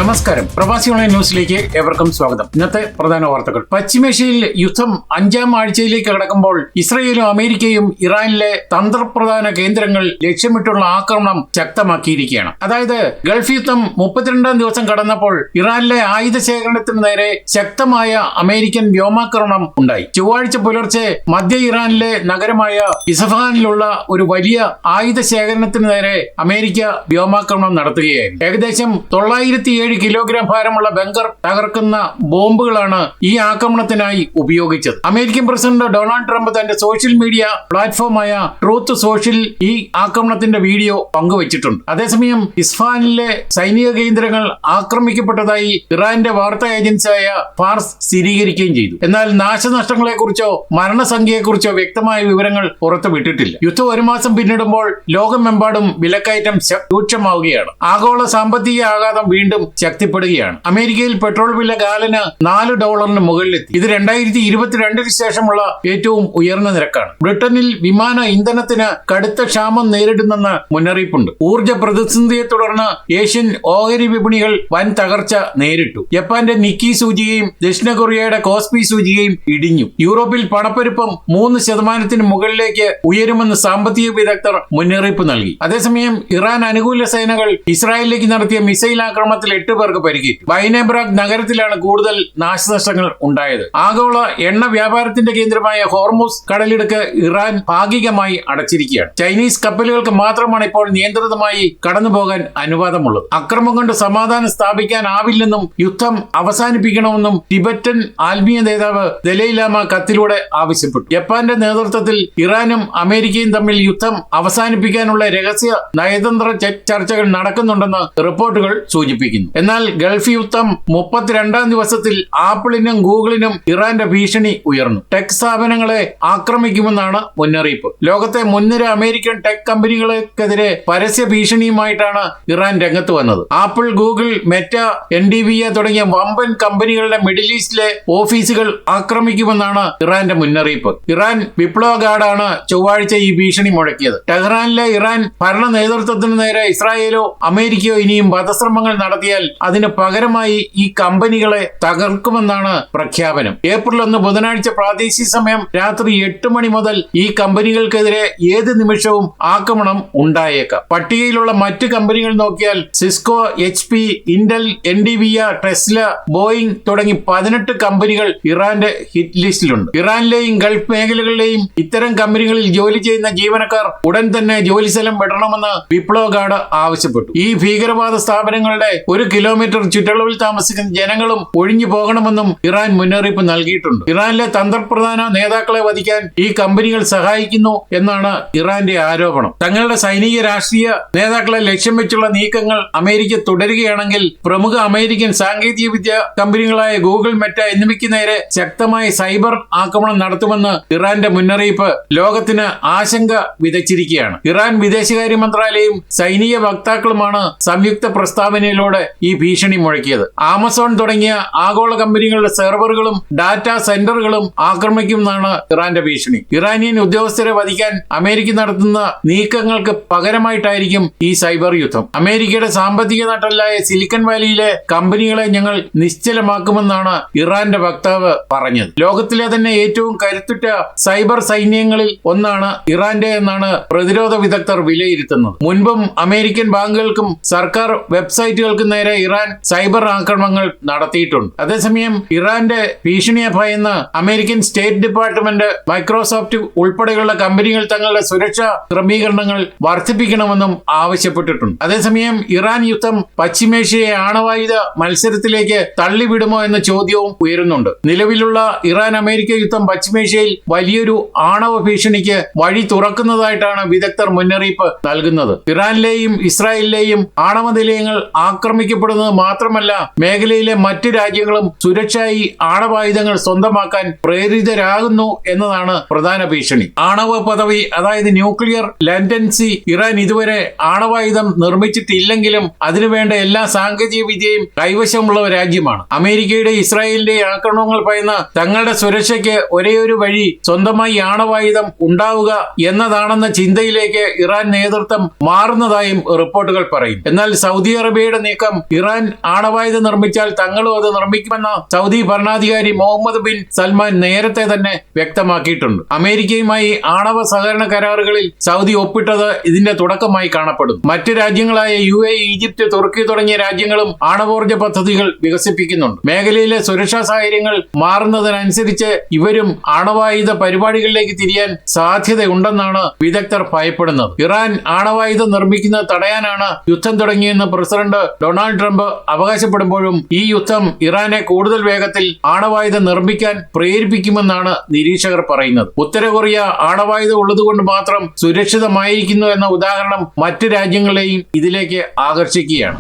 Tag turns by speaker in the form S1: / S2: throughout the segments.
S1: നമസ്കാരം. പ്രവാസി ഓൺലൈൻ ന്യൂസിലേക്ക് ഏവർക്കും സ്വാഗതം. ഇന്നത്തെ പ്രധാന വാർത്തകൾ. പശ്ചിമേഷ്യയിൽ യുദ്ധം 5ാം ആഴ്ചയിലേക്ക് കടക്കുമ്പോൾ ഇസ്രയേലും അമേരിക്കയും ഇറാനിലെ തന്ത്രപ്രധാന കേന്ദ്രങ്ങൾ ലക്ഷ്യമിട്ടുള്ള ആക്രമണം ശക്തമാക്കിയിരിക്കുകയാണ്. അതായത് ഗൾഫ് യുദ്ധം 32ാം ദിവസം കടന്നപ്പോൾ ഇറാനിലെ ആയുധ ശേഖരണത്തിന് നേരെ ശക്തമായ അമേരിക്കൻ വ്യോമാക്രമണം ഉണ്ടായി. ചൊവ്വാഴ്ച പുലർച്ചെ മധ്യ ഇറാനിലെ നഗരമായ ഇസ്ഫഹാനിലുള്ള ഒരു വലിയ ആയുധ ശേഖരണത്തിന് നേരെ അമേരിക്ക വ്യോമാക്രമണം നടത്തുകയായിരുന്നു. ഏകദേശം 907 കിലോഗ്രാം ഭാരമുള്ള ബങ്കർ തകർക്കുന്ന ബോംബുകളാണ് ഈ ആക്രമണത്തിനായി ഉപയോഗിച്ചത്. അമേരിക്കൻ പ്രസിഡന്റ് ഡൊണാൾഡ് ട്രംപ് തന്റെ സോഷ്യൽ മീഡിയ പ്ലാറ്റ്ഫോമായ ട്രൂത്ത് സോഷ്യൽ ഈ ആക്രമണത്തിന്റെ വീഡിയോ പങ്കുവച്ചിട്ടുണ്ട്. അതേസമയം ഇസ്ഫഹാനിലെ സൈനിക കേന്ദ്രങ്ങൾ ആക്രമിക്കപ്പെട്ടതായി ഇറാന്റെ വാർത്താ ഏജൻസിയായ ഫാർസ് സ്ഥിരീകരിക്കുകയും ചെയ്തു. എന്നാൽ നാശനഷ്ടങ്ങളെക്കുറിച്ചോ മരണസംഖ്യയെക്കുറിച്ചോ വ്യക്തമായ വിവരങ്ങൾ പുറത്തുവിട്ടിട്ടില്ല. യുദ്ധം 1 മാസം പിന്നിടുമ്പോൾ ലോകമെമ്പാടും വിലക്കയറ്റം രൂക്ഷമാവുകയാണ്. ആഗോള സാമ്പത്തിക ആഘാതം വീണ്ടും ശക്തിപ്പെടുകയാണ്. അമേരിക്കയിൽ പെട്രോൾ വില ഗാലന് $4 മുകളിലെത്തി. ഇത് 2022 ശേഷമുള്ള ഏറ്റവും ഉയർന്ന നിരക്കാണ്. ബ്രിട്ടനിൽ വിമാന ഇന്ധനത്തിന് കടുത്ത ക്ഷാമം നേരിടുന്നെന്ന് മുന്നറിയിപ്പുണ്ട്. ഊർജ്ജ പ്രതിസന്ധിയെ തുടർന്ന് ഏഷ്യൻ ഓഹരി വിപണികൾ വൻ തകർച്ച നേരിട്ടു. ജപ്പാന്റെ നിക്കി സൂചികയും ദക്ഷിണ കൊറിയയുടെ കോസ്പി സൂചികയും ഇടിഞ്ഞു. യൂറോപ്പിൽ പണപ്പെരുപ്പം 3% മുകളിലേക്ക് ഉയരുമെന്ന് സാമ്പത്തിക വിദഗ്ധർ മുന്നറിയിപ്പ് നൽകി. അതേസമയം ഇറാൻ അനുകൂല സേനകൾ ഇസ്രായേലിലേക്ക് നടത്തിയ മിസൈൽ ആക്രമണത്തിൽ 8 പേർക്ക് പരിക്കേറ്റു. ബൈനബ്രാഗ് നഗരത്തിലാണ് കൂടുതൽ നാശനഷ്ടങ്ങൾ ഉണ്ടായത്. ആഗോള എണ്ണ വ്യാപാരത്തിന്റെ കേന്ദ്രമായ ഹോർമുസ് കടലിടുക്ക് ഇറാൻ ഭാഗികമായി അടച്ചിരിക്കുകയാണ്. ചൈനീസ് കപ്പലുകൾക്ക് മാത്രമാണ് ഇപ്പോൾ നിയന്ത്രിതമായി കടന്നുപോകാൻ അനുവാദമുള്ളത്. അക്രമം കൊണ്ട് സമാധാനം സ്ഥാപിക്കാനാവില്ലെന്നും യുദ്ധം അവസാനിപ്പിക്കണമെന്നും ടിബറ്റൻ ആത്മീയ നേതാവ് ദലൈ ലാമ കത്തിലൂടെ ആവശ്യപ്പെട്ടു. ജപ്പാന്റെ നേതൃത്വത്തിൽ ഇറാനും അമേരിക്കയും തമ്മിൽ യുദ്ധം അവസാനിപ്പിക്കാനുള്ള രഹസ്യ നയതന്ത്ര ചർച്ചകൾ നടക്കുന്നുണ്ടെന്ന് റിപ്പോർട്ടുകൾ സൂചിപ്പിക്കുന്നു. എന്നാൽ ഗൾഫ് യുദ്ധം 32ാം ദിവസത്തിൽ ആപ്പിളിനും ഗൂഗിളിനും ഇറാന്റെ ഭീഷണി ഉയർന്നു. ടെക് സ്ഥാപനങ്ങളെ ആക്രമിക്കുമെന്നാണ് മുന്നറിയിപ്പ്. ലോകത്തെ മുൻനിര അമേരിക്കൻ ടെക് കമ്പനികൾക്കെതിരെ പരസ്യ ഭീഷണിയുമായിട്ടാണ് ഇറാൻ രംഗത്ത് വന്നത്. ആപ്പിൾ, ഗൂഗിൾ, മെറ്റ, NVIDIA തുടങ്ങിയ വമ്പൻ കമ്പനികളുടെ മിഡിൽ ഈസ്റ്റിലെ ഓഫീസുകൾ ആക്രമിക്കുമെന്നാണ് ഇറാന്റെ മുന്നറിയിപ്പ്. ഇറാൻ വിപ്ലവ ഗാർഡാണ് ചൊവ്വാഴ്ച ഈ ഭീഷണി മുഴക്കിയത്. ടെഹ്റാനിലെ ഇറാൻ ഭരണ നേതൃത്വത്തിന് നേരെ ഇസ്രായേലോ അമേരിക്കയോ ഇനിയും വധശ്രമങ്ങൾ നടത്തിയാൽ അതിന് പകരമായി ഈ കമ്പനികളെ തകർക്കുമെന്നാണ് പ്രഖ്യാപനം. ഏപ്രിൽ 1 ബുധനാഴ്ച പ്രാദേശിക സമയം രാത്രി 8 മണി മുതൽ ഈ കമ്പനികൾക്കെതിരെ ഏത് നിമിഷവും ആക്രമണം ഉണ്ടായേക്കാം. പട്ടികയിലുള്ള മറ്റ് കമ്പനികൾ നോക്കിയാൽ Cisco, HP, Intel, NVIDIA, Tesla, Boeing തുടങ്ങി 18 കമ്പനികൾ ഇറാന്റെ ഹിറ്റ് ലിസ്റ്റിലുണ്ട്. ഇറാനിലെയും ഗൾഫ് മേഖലകളിലെയും ഇത്തരം കമ്പനികളിൽ ജോലി ചെയ്യുന്ന ജീവനക്കാർ ഉടൻ തന്നെ ജോലിസ്ഥലം വിടണമെന്ന് വിപ്ലവ ഗാർഡ് ആവശ്യപ്പെട്ടു. ഈ ഭീകരവാദ സ്ഥാപനങ്ങളുടെ 1 കിലോമീറ്റർ ചുറ്റളവിൽ താമസിക്കുന്ന ജനങ്ങളും ഒഴിഞ്ഞു പോകണമെന്നും ഇറാൻ മുന്നറിയിപ്പ് നൽകിയിട്ടുണ്ട്. ഇറാനിലെ തന്ത്രപ്രധാന നേതാക്കളെ വധിക്കാൻ ഈ കമ്പനികൾ സഹായിക്കുന്നു എന്നാണ് ഇറാന്റെ ആരോപണം. തങ്ങളുടെ സൈനിക രാഷ്ട്രീയ നേതാക്കളെ ലക്ഷ്യം വെച്ചുള്ള നീക്കങ്ങൾ അമേരിക്ക തുടരുകയാണെങ്കിൽ പ്രമുഖ അമേരിക്കൻ സാങ്കേതിക വിദ്യ കമ്പനികളായ ഗൂഗിൾ, മെറ്റ എന്നിവയ്ക്ക് നേരെ ശക്തമായ സൈബർ ആക്രമണം നടത്തുമെന്ന് ഇറാന്റെ മുന്നറിയിപ്പ് ലോകത്തിന് ആശങ്ക വിതച്ചിരിക്കുകയാണ്. ഇറാൻ വിദേശകാര്യ മന്ത്രാലയവും സൈനിക വക്താക്കളുമാണ് സംയുക്ത പ്രസ്താവനയിലൂടെ ഈ ഭീഷണി മുഴക്കിയത്. ആമസോൺ തുടങ്ങിയ ആഗോള കമ്പനികളുടെ സെർവറുകളും ഡാറ്റാ സെന്ററുകളും ആക്രമിക്കുമെന്നാണ് ഇറാന്റെ ഭീഷണി. ഇറാനിയൻ ഉദ്യോഗസ്ഥരെ വധിക്കാൻ അമേരിക്ക നടത്തുന്ന നീക്കങ്ങൾക്ക് പകരമായിട്ടായിരിക്കും ഈ സൈബർ യുദ്ധം. അമേരിക്കയുടെ സാമ്പത്തിക നട്ടെല്ലായ സിലിക്കൺ വാലിയിലെ കമ്പനികളെ ഞങ്ങൾ നിശ്ചലമാക്കുമെന്നാണ് ഇറാന്റെ വക്താവ് പറഞ്ഞത്. ലോകത്തിലെ തന്നെ ഏറ്റവും കരുത്തുറ്റ സൈബർ സൈന്യങ്ങളിൽ ഒന്നാണ് ഇറാന്റെ എന്നാണ് പ്രതിരോധ വിദഗ്ധർ വിലയിരുത്തുന്നത്. മുൻപും അമേരിക്കൻ ബാങ്കുകൾക്കും സർക്കാർ വെബ്സൈറ്റുകൾക്ക് നേരെ ഇറാൻ സൈബർ ആക്രമണങ്ങൾ നടത്തിയിട്ടുണ്ട്. അതേസമയം ഇറാന്റെ ഭീഷണിയെ ഭയന്ന് അമേരിക്കൻ സ്റ്റേറ്റ് ഡിപ്പാർട്ട്മെന്റ്, മൈക്രോസോഫ്റ്റ് ഉൾപ്പെടെയുള്ള കമ്പനികൾ തങ്ങളുടെ സുരക്ഷാ ക്രമീകരണങ്ങൾ വർദ്ധിപ്പിക്കണമെന്നും ആവശ്യപ്പെട്ടിട്ടുണ്ട്. അതേസമയം ഇറാൻ യുദ്ധം പശ്ചിമേഷ്യയെ ആണവായുധ മത്സരത്തിലേക്ക് തള്ളിവിടുമോ എന്ന ചോദ്യവും ഉയരുന്നുണ്ട്. നിലവിലുള്ള ഇറാൻ അമേരിക്ക യുദ്ധം പശ്ചിമേഷ്യയിൽ വലിയൊരു ആണവ ഭീഷണിക്ക് വഴി തുറക്കുന്നതായിട്ടാണ് വിദഗ്ധർ മുന്നറിയിപ്പ് നൽകുന്നത്. ഇറാനിലെയും ഇസ്രായേലിലെയും ആണവ നിലയങ്ങൾ ആക്രമിക്കപ്പെടുന്നത് മാത്രമല്ല, മേഖലയിലെ മറ്റ് രാജ്യങ്ങളും സുരക്ഷായി ആണവായുധങ്ങൾ സ്വന്തമാക്കാൻ പ്രേരിതരാകുന്നു എന്നതാണ് പ്രധാന ഭീഷണി. ആണവ പദവി, അതായത് ന്യൂക്ലിയർ ലാറ്റൻസി, ഇറാൻ ഇതുവരെ ആണവായുധം നിർമ്മിച്ചിട്ടില്ലെങ്കിലും അതിനുവേണ്ട എല്ലാ സാങ്കേതിക വിദ്യയും കൈവശമുള്ള രാജ്യമാണ്. അമേരിക്കയുടെ ഇസ്രായേലിന്റെ ആക്രമണങ്ങൾ ഭയന്ന് തങ്ങളുടെ സുരക്ഷയ്ക്ക് ഒരേയൊരു വഴി സ്വന്തമായി ആണവായുധം ഉണ്ടാവുക എന്നതാണെന്ന ചിന്തയിലേക്ക് ഇറാൻ നേതൃത്വം മാറുന്നതായും റിപ്പോർട്ടുകൾ പറയും. എന്നാൽ സൗദി അറേബ്യയുടെ നീക്കം ഇറാൻ ആണവായുധം നിർമ്മിച്ചാൽ തങ്ങളും അത് നിർമ്മിക്കുമെന്ന സൗദി ഭരണാധികാരി മുഹമ്മദ് ബിൻ സൽമാൻ നേരത്തെ തന്നെ വ്യക്തമാക്കിയിട്ടുണ്ട്. അമേരിക്കയുമായി ആണവ സഹകരണ കരാറുകളിൽ സൗദി ഒപ്പിട്ടത് ഇതിന്റെ തുടക്കമായി കാണപ്പെടുന്നു. മറ്റ് രാജ്യങ്ങളായ UAE, ഈജിപ്ത്, തുർക്കി തുടങ്ങിയ രാജ്യങ്ങളും ആണവോർജ്ജ പദ്ധതികൾ വികസിപ്പിക്കുന്നുണ്ട്. മേഖലയിലെ സുരക്ഷാ സാഹചര്യങ്ങൾ മാറുന്നതിനനുസരിച്ച് ഇവരും ആണവായുധ പരിപാടികളിലേക്ക് തിരിയാൻ സാധ്യതയുണ്ടെന്നാണ് വിദഗ്ധർ ഭയപ്പെടുന്നത്. ഇറാൻ ആണവായുധം നിർമ്മിക്കുന്നത് തടയാനാണ് യുദ്ധം തുടങ്ങിയെന്ന് പ്രസിഡന്റ് ഡൊണാൾഡ് ട്രംപ് അവകാശപ്പെടുമ്പോഴും ഈ യുദ്ധം ഇറാനെ കൂടുതൽ വേഗത്തിൽ ആണവായുധം നിർമ്മിക്കാൻ പ്രേരിപ്പിക്കുമെന്നാണ് നിരീക്ഷകർ പറയുന്നത്. ഉത്തര കൊറിയ ആണവായുധം ഉള്ളതുകൊണ്ട് മാത്രം സുരക്ഷിതമായിരിക്കുന്നു എന്ന ഉദാഹരണം മറ്റ് രാജ്യങ്ങളെയും ഇതിലേക്ക് ആകർഷിക്കുകയാണ്.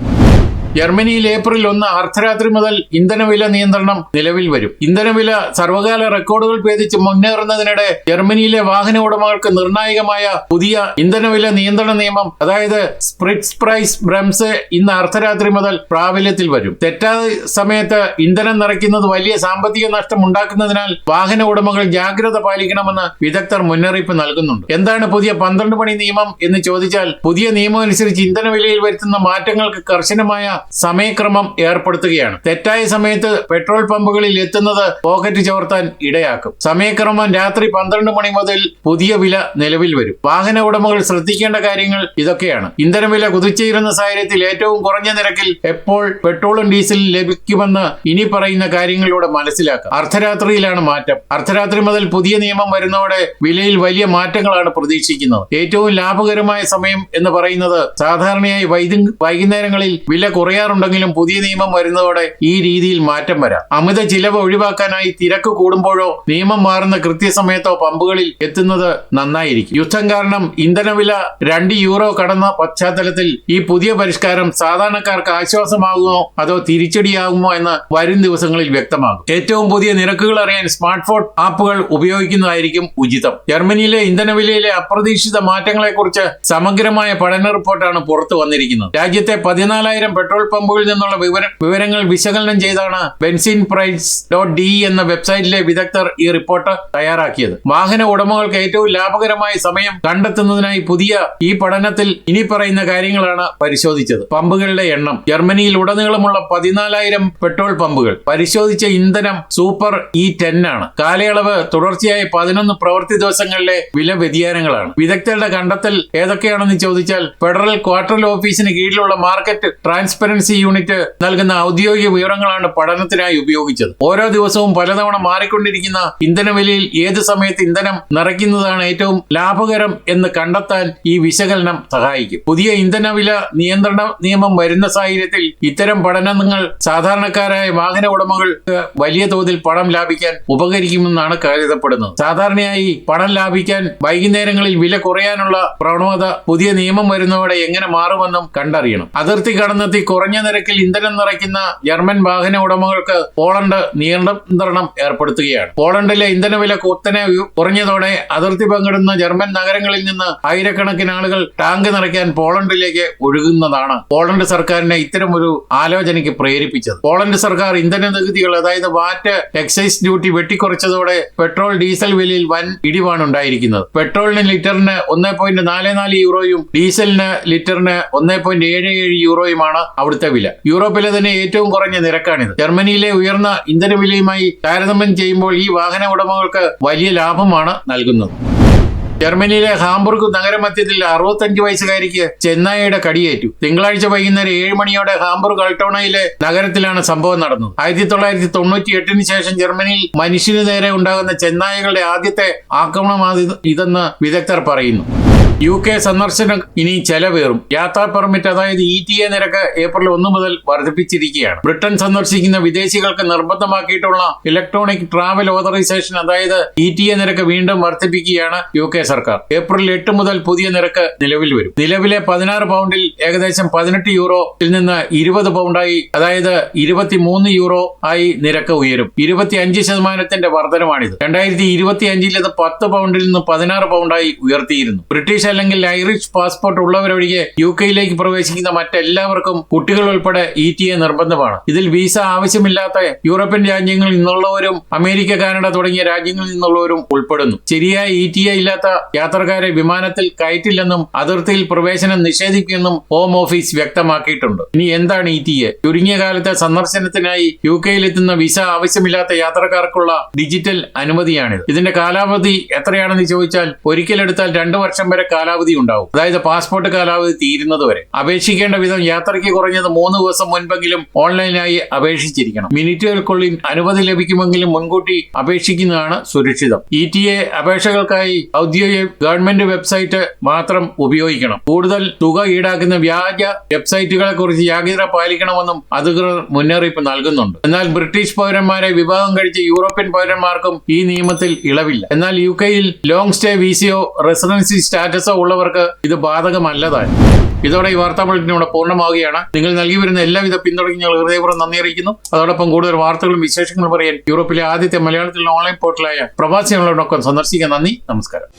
S1: ജർമ്മനിയിൽ ഏപ്രിൽ 1 അർദ്ധരാത്രി മുതൽ ഇന്ധനവില നിയന്ത്രണം നിലവിൽ വരും. ഇന്ധനവില സർവകാല റെക്കോർഡുകൾ ഭേദിച്ച് മുന്നേറുന്നതിനിടെ ജർമ്മനിയിലെ വാഹന ഉടമകൾക്ക് നിർണായകമായ പുതിയ ഇന്ധനവില നിയന്ത്രണ നിയമം, അതായത് സ്പ്രിറ്റ്സ് പ്രൈസ് ബ്രംസ്, ഇന്ന് അർദ്ധരാത്രി മുതൽ പ്രാബല്യത്തിൽ വരും. തെറ്റായ സമയത്ത് ഇന്ധനം നിറയ്ക്കുന്നത് വലിയ സാമ്പത്തിക നഷ്ടം ഉണ്ടാക്കുന്നതിനാൽ വാഹന ഉടമകൾ ജാഗ്രത പാലിക്കണമെന്ന് വിദഗ്ധർ മുന്നറിയിപ്പ് നൽകുന്നുണ്ട്. എന്താണ് പുതിയ 12 മണി നിയമം എന്ന് ചോദിച്ചാൽ, പുതിയ നിയമം അനുസരിച്ച് ഇന്ധനവിലയിൽ വരുത്തുന്ന മാറ്റങ്ങൾക്ക് കർശനമായ സമയക്രമം ഏർപ്പെടുത്തുകയാണ്. തെറ്റായ സമയത്ത് പെട്രോൾ പമ്പുകളിൽ എത്തുന്നത് പോക്കറ്റ് ചോർത്താൻ ഇടയാക്കും. സമയക്രമം രാത്രി 12 മണി മുതൽ പുതിയ വില നിലവിൽ വരും. വാഹന ഉടമകൾ ശ്രദ്ധിക്കേണ്ട കാര്യങ്ങൾ ഇതൊക്കെയാണ്. ഇന്ധനവില കുതിച്ചുയരുന്ന സാഹചര്യത്തിൽ ഏറ്റവും കുറഞ്ഞ നിരക്കിൽ എപ്പോൾ പെട്രോളും ഡീസലും ലഭിക്കുമെന്ന് ഇനി പറയുന്ന കാര്യങ്ങളിലൂടെ മനസ്സിലാക്കാം. അർദ്ധരാത്രിയിലാണ് മാറ്റം. അർദ്ധരാത്രി മുതൽ പുതിയ നിയമം വരുന്നതോടെ വിലയിൽ വലിയ മാറ്റങ്ങളാണ് പ്രതീക്ഷിക്കുന്നത്. ഏറ്റവും ലാഭകരമായ സമയം എന്ന് പറയുന്നത് സാധാരണയായി വൈകുന്നേരങ്ങളിൽ വില കുറയാറുണ്ടെങ്കിലും പുതിയ നിയമം വരുന്നതോടെ ഈ രീതിയിൽ മാറ്റം വരാം. അമിത ചിലവ് ഒഴിവാക്കാനായി തിരക്ക് കൂടുമ്പോഴോ നിയമം മാറുന്ന കൃത്യസമയത്തോ പമ്പുകളിൽ എത്തുന്നത് നന്നായിരിക്കും. യുദ്ധം കാരണം ഇന്ധനവില €2 കടന്ന പശ്ചാത്തലത്തിൽ ഈ പുതിയ പരിഷ്കാരം സാധാരണക്കാർക്ക് ആശ്വാസമാകുമോ അതോ തിരിച്ചടിയാകുമോ എന്ന് വരും ദിവസങ്ങളിൽ വ്യക്തമാകും. ഏറ്റവും പുതിയ നിരക്കുകൾ അറിയാൻ സ്മാർട്ട് ഫോൺ ആപ്പുകൾ ഉപയോഗിക്കുന്നതായിരിക്കും ഉചിതം. ജർമ്മനിയിലെ ഇന്ധനവിലയിലെ അപ്രതീക്ഷിത മാറ്റങ്ങളെക്കുറിച്ച് സമഗ്രമായ പഠന റിപ്പോർട്ടാണ് പുറത്തു വന്നിരിക്കുന്നത്. രാജ്യത്തെ 14,000 പെട്രോൾ പമ്പുകളിൽ നിന്നുള്ള വിവരങ്ങൾ വിശകലനം ചെയ്താണ് ബെൻസിൻ പ്രൈസ് .de എന്ന വെബ്സൈറ്റിലെ വിദഗ്ധർ ഈ റിപ്പോർട്ട് തയ്യാറാക്കിയത്. വാഹന ഉടമകൾക്ക് ഏറ്റവും ലാഭകരമായ സമയം കണ്ടെത്തുന്നതിനായി പുതിയ ഈ പഠനത്തിൽ ഇനി പറയുന്ന കാര്യങ്ങളാണ് പരിശോധിച്ചത്. പമ്പുകളുടെ എണ്ണം. ജർമ്മനിയിൽ ഉടനീളമുള്ള 14,000 പെട്രോൾ പമ്പുകൾ. പരിശോധിച്ച ഇന്ധനം സൂപ്പർ E10 ആണ്. കാലയളവ് തുടർച്ചയായ 11 പ്രവൃത്തി ദിവസങ്ങളിലെ വില വ്യതിയാനങ്ങളാണ്. വിദഗ്ധരുടെ കണ്ടെത്തൽ ഏതൊക്കെയാണെന്ന് ചോദിച്ചാൽ, ഫെഡറൽ ക്വാർട്ടറൽ ഓഫീസിന് കീഴിലുള്ള മാർക്കറ്റ് ട്രാൻസ്പെറൻസി യൂണിറ്റ് നൽകുന്ന ഔദ്യോഗിക വിവരങ്ങളാണ് പഠനത്തിനായി ഉപയോഗിച്ചത്. ഓരോ ദിവസവും പലതവണ മാറിക്കൊണ്ടിരിക്കുന്ന ഇന്ധനവിലയിൽ ഏത് സമയത്ത് ഇന്ധനം നിറയ്ക്കുന്നതാണ് ഏറ്റവും ലാഭകരം എന്ന് കണ്ടെത്താൻ ഈ വിശകലനം സഹായിക്കും. പുതിയ ഇന്ധനവില നിയന്ത്രണ നിയമം വരുന്ന സാഹചര്യത്തിൽ ഇത്തരം പഠനങ്ങൾ സാധാരണക്കാരായ വാഹന ഉടമകൾക്ക് വലിയ തോതിൽ പണം ലാഭിക്കാൻ ഉപകരിക്കുമെന്നാണ് കരുതപ്പെടുന്നത്. സാധാരണയായി പണം ലാഭിക്കാൻ വൈകുന്നേരങ്ങളിൽ വില കുറയാനുള്ള പ്രവണത പുതിയ നിയമം വരുന്നതോടെ എങ്ങനെ മാറുമെന്നും കണ്ടറിയണം. അതിർത്തി കടന്നെത്തി കുറഞ്ഞ നിരക്കിൽ ഇന്ധനം നിറയ്ക്കുന്ന ജർമ്മൻ വാഹന ഉടമകൾക്ക് പോളണ്ട് നിയന്ത്രണം ഏർപ്പെടുത്തുകയാണ്. പോളണ്ടിലെ ഇന്ധനവില കുത്തനെ കുറഞ്ഞതോടെ അതിർത്തി പങ്കിടുന്ന ജർമ്മൻ നഗരങ്ങളിൽ നിന്ന് ആയിരക്കണക്കിന് ആളുകൾ ടാങ്ക് നിറയ്ക്കാൻ പോളണ്ടിലേക്ക് ഒഴുകുന്നതാണ് പോളണ്ട് സർക്കാരിനെ ഇത്തരമൊരു ആലോചനയ്ക്ക് പ്രേരിപ്പിച്ചത്. പോളണ്ട് സർക്കാർ ഇന്ധന നികുതികൾ, അതായത് വാറ്റ്, എക്സൈസ് ഡ്യൂട്ടി വെട്ടിക്കുറച്ചതോടെ പെട്രോൾ ഡീസൽ വിലയിൽ വൻ ഇടിവാണ് ഉണ്ടായിരിക്കുന്നത്. പെട്രോളിന് ലിറ്ററിന് €1.44, ഡീസലിന് ലിറ്ററിന് €1.77 അവിടുത്തെ വില. യൂറോപ്പിലെ തന്നെ ഏറ്റവും കുറഞ്ഞ നിരക്കാണിത്. ജർമ്മനിയിലെ ഉയർന്ന ഇന്ധനവിലയുമായി താരതമ്യം ചെയ്യുമ്പോൾ ഈ വാഹന ഉടമകൾക്ക് വലിയ ലാഭമാണ് നൽകുന്നത്. ജർമ്മനിയിലെ ഹാംബുർഗ് നഗരമധ്യത്തിൽ 65 വയസ്സുകാരിക്ക് ചെന്നായയുടെ കടിയേറ്റു. തിങ്കളാഴ്ച വൈകുന്നേരം 7 മണിയോടെ ഹാംബുർഗ് അൾട്ടോണയിലെ നഗരത്തിലാണ് സംഭവം നടന്നത്. 1998 ശേഷം ജർമ്മനിയിൽ മനുഷ്യന് നേരെ ഉണ്ടാകുന്ന ചെന്നായകളുടെ ആദ്യത്തെ ആക്രമണമാണ് ഇതെന്ന് വിദഗ്ധർ പറയുന്നു. UK സന്ദർശനം ഇനി ചെലവേറും. യാത്രാ പെർമിറ്റ്, അതായത് ETA നിരക്ക് ഏപ്രിൽ 1 മുതൽ വർദ്ധിപ്പിച്ചിരിക്കുകയാണ്. ബ്രിട്ടൻ സന്ദർശിക്കുന്ന വിദേശികൾക്ക് നിർബന്ധമാക്കിയിട്ടുള്ള ഇലക്ട്രോണിക് ട്രാവൽ ഓതറൈസേഷൻ, അതായത് ETA നിരക്ക് വീണ്ടും വർദ്ധിപ്പിക്കുകയാണ് UK സർക്കാർ. ഏപ്രിൽ 8 മുതൽ പുതിയ നിരക്ക് നിലവിൽ വരും. നിലവിലെ 16 പൗണ്ടിൽ ഏകദേശം 18 യൂറോയിൽ നിന്ന് 20 പൗണ്ടായി, അതായത് 23 യൂറോ ആയി നിരക്ക് ഉയരും. 25% വർധനമാണിത്. 2025 ഇത് 10 പൗണ്ടിൽ നിന്ന് 16 പൗണ്ടായി ഉയർത്തിയിരുന്നു. ബ്രിട്ടീഷ് അല്ലെങ്കിൽ ഐറിഷ് പാസ്പോർട്ട് ഉള്ളവരൊഴികെ UK പ്രവേശിക്കുന്ന മറ്റെല്ലാവർക്കും കുട്ടികൾ ഉൾപ്പെടെ ETA നിർബന്ധമാണ്. ഇതിൽ വിസ ആവശ്യമില്ലാത്ത യൂറോപ്യൻ രാജ്യങ്ങളിൽ നിന്നുള്ളവരും അമേരിക്ക, കാനഡ തുടങ്ങിയ രാജ്യങ്ങളിൽ നിന്നുള്ളവരും ഉൾപ്പെടുന്നു. ശരിയായ ETA ഇല്ലാത്ത യാത്രക്കാരെ വിമാനത്തിൽ കയറ്റില്ലെന്നും അതിർത്തിയിൽ പ്രവേശനം നിഷേധിക്കുമെന്നും ഹോം ഓഫീസ് വ്യക്തമാക്കിയിട്ടുണ്ട്. ഇനി എന്താണ് ETA? ചുരുങ്ങിയ കാലത്തെ സന്ദർശനത്തിനായി UK-ലെത്തുന്ന വിസ ആവശ്യമില്ലാത്ത യാത്രക്കാർക്കുള്ള ഡിജിറ്റൽ അനുമതിയാണിത്. ഇതിന്റെ കാലാവധി എത്രയാണെന്ന് ചോദിച്ചാൽ ഒരിക്കലെടുത്താൽ 2 വർഷം വരെ കാലാവധി ഉണ്ടാവും. അതായത് പാസ്പോർട്ട് കാലാവധി തീരുന്നത് വരെ. അപേക്ഷിക്കേണ്ട വിധം യാത്രയ്ക്ക് കുറഞ്ഞത് 3 ദിവസം മുൻപെങ്കിലും ഓൺലൈനായി അപേക്ഷിച്ചിരിക്കണം. മിനിറ്റുകൾക്കുള്ളിൽ അനുമതി ലഭിക്കുമെങ്കിലും മുൻകൂട്ടി അപേക്ഷിക്കുന്നതാണ് സുരക്ഷിതം. ETA അപേക്ഷകൾക്കായി ഔദ്യോഗിക ഗവൺമെന്റ് വെബ്സൈറ്റ് മാത്രം ഉപയോഗിക്കണം. കൂടുതൽ തുക ഈടാക്കുന്ന വ്യാജ വെബ്സൈറ്റുകളെ കുറിച്ച് ജാഗ്രത പാലിക്കണമെന്നും അധികൃതർ മുന്നറിയിപ്പ് നൽകുന്നുണ്ട്. എന്നാൽ ബ്രിട്ടീഷ് പൗരന്മാരെ വിവാഹം കഴിച്ച യൂറോപ്യൻ പൗരന്മാർക്കും ഈ നിയമത്തിൽ ഇളവില്ല. എന്നാൽ UK-ൽ ലോങ് സ്റ്റേ വിസയോ റെസിഡൻസി സ്റ്റാറ്റസോ ഉള്ളവർക്ക് ഇത് ബാധകമല്ലതായി. ഇതോടെ ഈ വാർത്താ ബുള്ളറ്റിൻ ഇവിടെ പൂർണ്ണമാവുകയാണ്. നിങ്ങൾ നൽകി വരുന്ന എല്ലാവിധ പിന്തുണയ്ക്കും ഞങ്ങൾ ഹൃദയപൂർവ്വം നന്ദി അറിയിക്കുന്നു. അതോടൊപ്പം കൂടുതൽ വാർത്തകളും വിശേഷങ്ങളും പറയാൻ യൂറോപ്പിലെ ആദ്യത്തെ മലയാളത്തിലുള്ള ഓൺലൈൻ പോർട്ടലായ പ്രവാസികളോടൊപ്പം സന്ദർശിക്കാൻ നന്ദി. നമസ്കാരം.